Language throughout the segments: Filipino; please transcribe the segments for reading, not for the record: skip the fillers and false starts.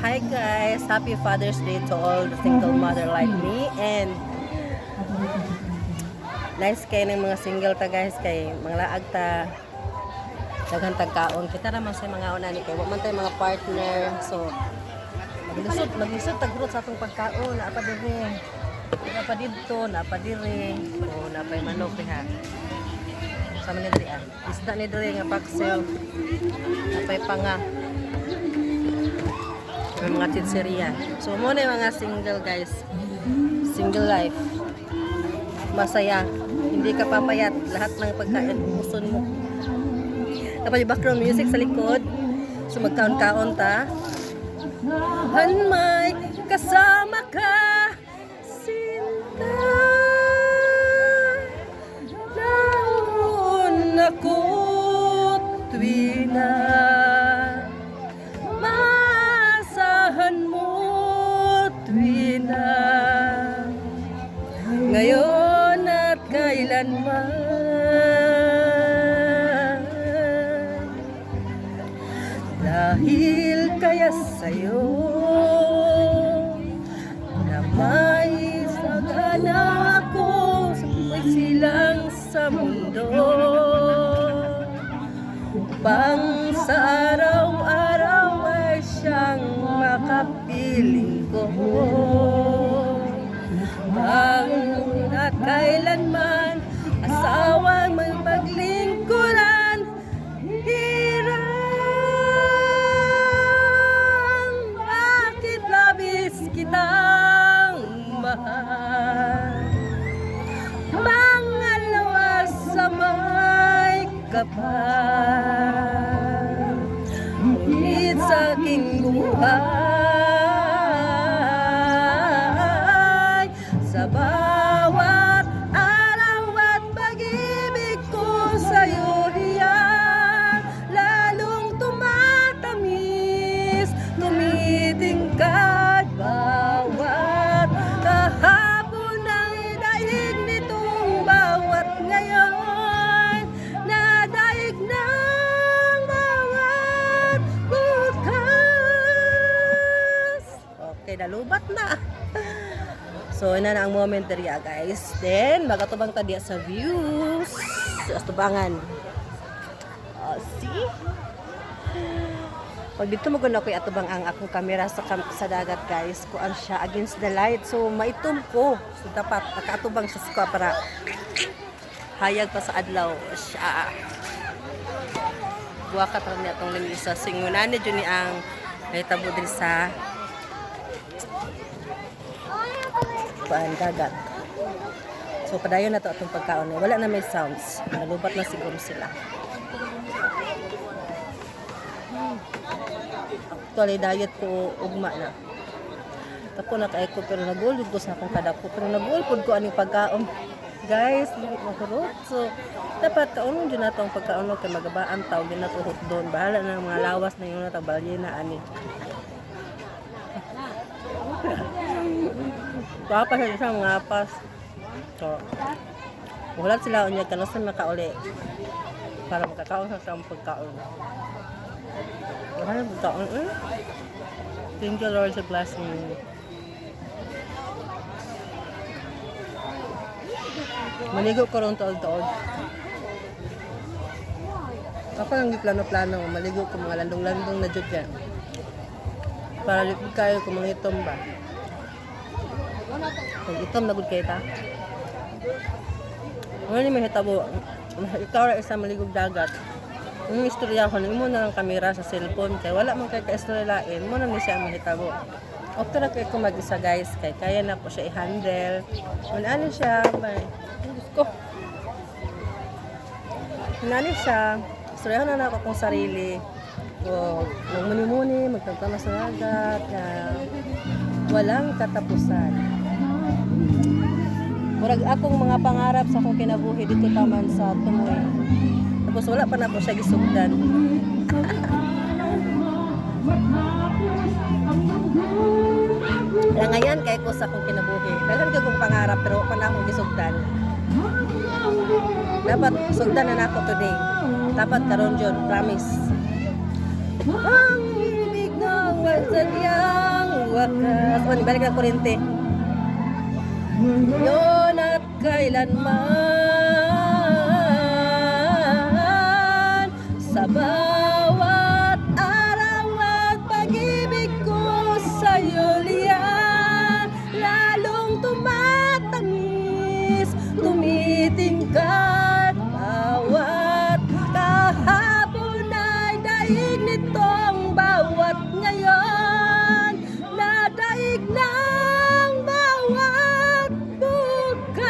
Hi guys, happy Father's Day to all the single mother like me, and nice kay ng mga single ta guys, kay mga laag ta daghang tagkaon kita naman sa mga una ni kay wa man tay mga partner, so maglisod tagurot sa atong pagkaon na pa dire, na pa didto, na pa dire, o na pa manok diha sa man diri isda ni dire nga paksel, na pa panga mga titseriya. So muna yung mga single guys, single life, masaya, hindi ka papayat, lahat ng pagkain uson mo. Tapos yung background music sa likod, so magkaon-kaon ta, han may kasama ka sinta, naon ako tuwina ngayon at kailanman, dahil kaya sa'yo na may sagana ako sa silang sa mundo, upang sa araw-araw ay siyang makapiling ko. Ngayon at kailanman, asawang magpaglingkuran, hirang bakit labis kitang mahal. Mga lawas sa may kapal, ngunit sa aking buhay, sa bawat araw at pag-ibig ko sa'yo riyan, lalong tumatamis, tumitingkad bawat kahapon ng daig nitong bawat ngayon, na daig ng bawat bukas. Okay, nalubat na. So, ina na ang moment diriya guys. Then, magatubang ta diya sa views. Sa tubangan. See? Pag dito maguna ko atubang ang akong camera sa dagat guys. Kuan siya against the light. So, maitom ko. So, dapat nakaatubang siya sa para hayag pa sa adlaw siya. Buwa ka taon niya itong limisa. Singunan niya ni ang naitabo din sa paan dagat. So padayon na to atong pagkaon. Wala na may sounds. Nalubat na siguro sila. Actually diet ko ugma na. Tako na kay ko pero nagulog ko sa akong kadako. Pero nagulpod ko aning pagkaon. Guys, dili makurot. So dapat kaunon din nato ang pagkaon kay magabaan taw din nato doon. Bahala na mga lawas na yun na tabalye na ani. Papa sa isang mga pas. So, wala sila unya kanasan makauli para makakaon sa isang pagkaon. Wala na pagkaon. Thank you Lord sa blessing. Maligo ko ron taod-taod. Ako lang di plano-plano. Maligo ko mga landong-landong na dyan dyan. Para lipid kayo kung mga itom ba. Kung itom na good kayo ta. Ano ni may hitabo. Ikaw na isang maligog dagat. Yung istorya ko, mo na lang kamera sa cellphone. Kaya wala man kayo ka-istoryain. Mo na ni siya ang mahitabo. After na kayo kung mag-isa guys. Kaya na po siya i-handle. Ano siya. Diyos ko. Ano siya. Istoryahan na ako kung sarili. O, magmuni-muni, magtagtama sa dagat. Walang katapusan. Murag akong mga pangarap sa akong kinabuhi dito taman sa Tumoy. Tapos wala pa na po siya gisugdan. Ngayon kay ko sa akong kinabuhi. Daghan ka kong pangarap pero pa na akong gisugdan. Dapat sugdan na ako today. Dapat karon jud, promise. Ang ibig ng wasadya wakas. O, balik ang kurente. Ngayon at kailanman, sa bawat araw at pag-ibig ko sa'yo liyan, lalong tumatamis, tumitingkad, bawat kahapon ay daig nitong bawat ngayon, na daig ng bawat bukas.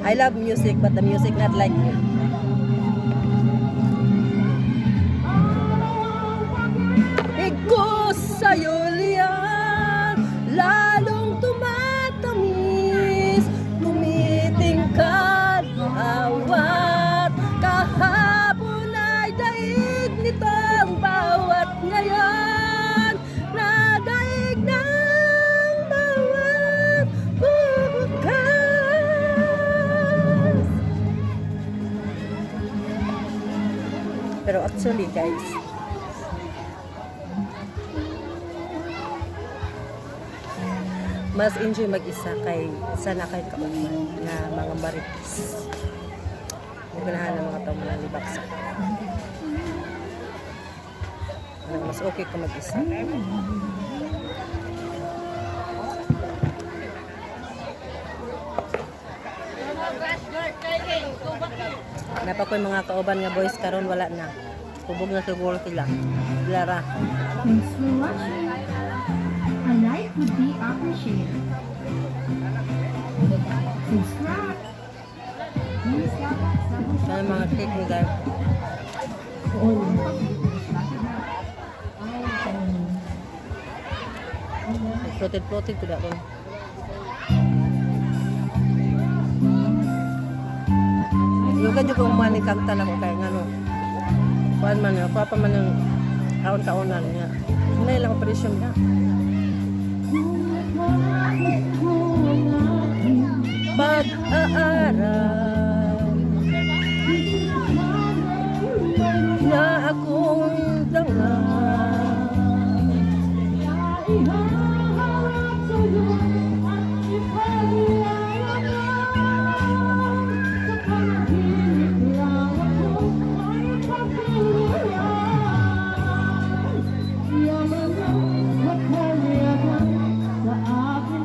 I love music, but the music not like me. Iko sa'yo liyan, lalong tumatamis, tumitingkad, bawat kahapon ay daig nitong bawat ngayon, na daig ng bawat bukas. Pero actually guys, mas enjoy mag-isa kay sana kay kauman na mga marites. Naganahan ng mga tao mga libaksa. Mas okay ka mag-isa. Napa ko yung mga kauban nga boys karon wala na. Kubog na siguro sila. Lara. Thanks for watching. A like would be appreciated. Subscribe. Kaya mga cake ni guys. Floated ko dako. Yung kadyo ko umani kagtan ako kaya ngano. Kuan man ako pa man yung taon-taonan niya. Hinay lang operasyon niya. Pag-aaral na akong dangal,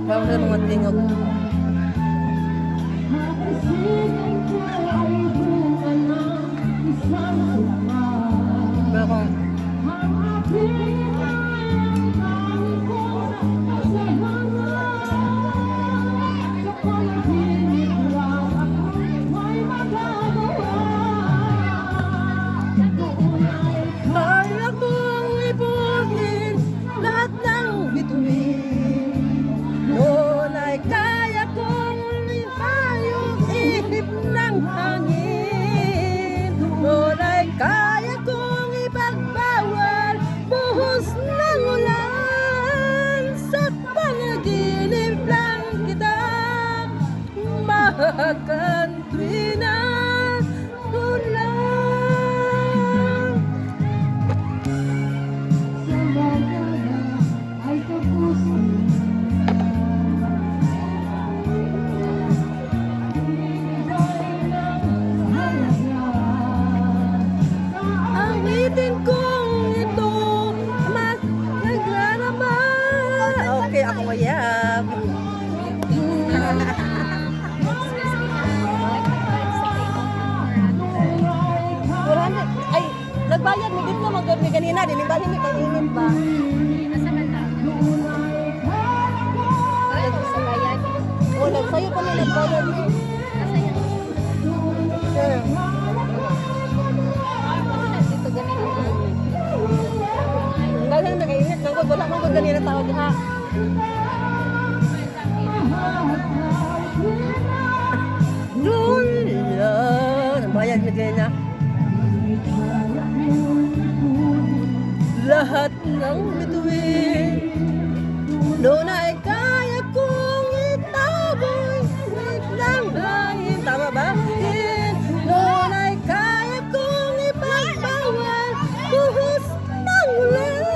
parang sa mga tingog. Pero kung kaya kong ibutin lahat ng bituin, noon ay kaya kong ipayong ihip ng hangin, noon ay kaya kong ipagbawal buhos ng ulan, sa panaginip lang kita mahakantuin at ulan. Awitin kong ito mas nagrarama. Okay, ako mayab. Ay, nagbayad mi dito magod mi ganina din ba ni kainin ba? O, nagsayo pa mi nagbayad mi. Sure. Dahil nag-init, wala mong kung ganyan ang tao diha. Lula, nabayad na ganyan. Lahat ng bituin, noon ay kaya kong itaboy, wait lang hangin. Tama ba? Noon ay kaya kong ipagbawal buhos ng ulan.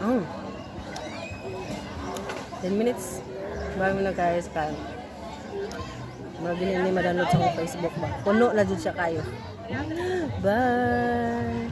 Mm. 10 minutes. Bago na guys kan. Mabili ni madownload sa akong Facebook ba. Puno na jud siya kayo. Bye.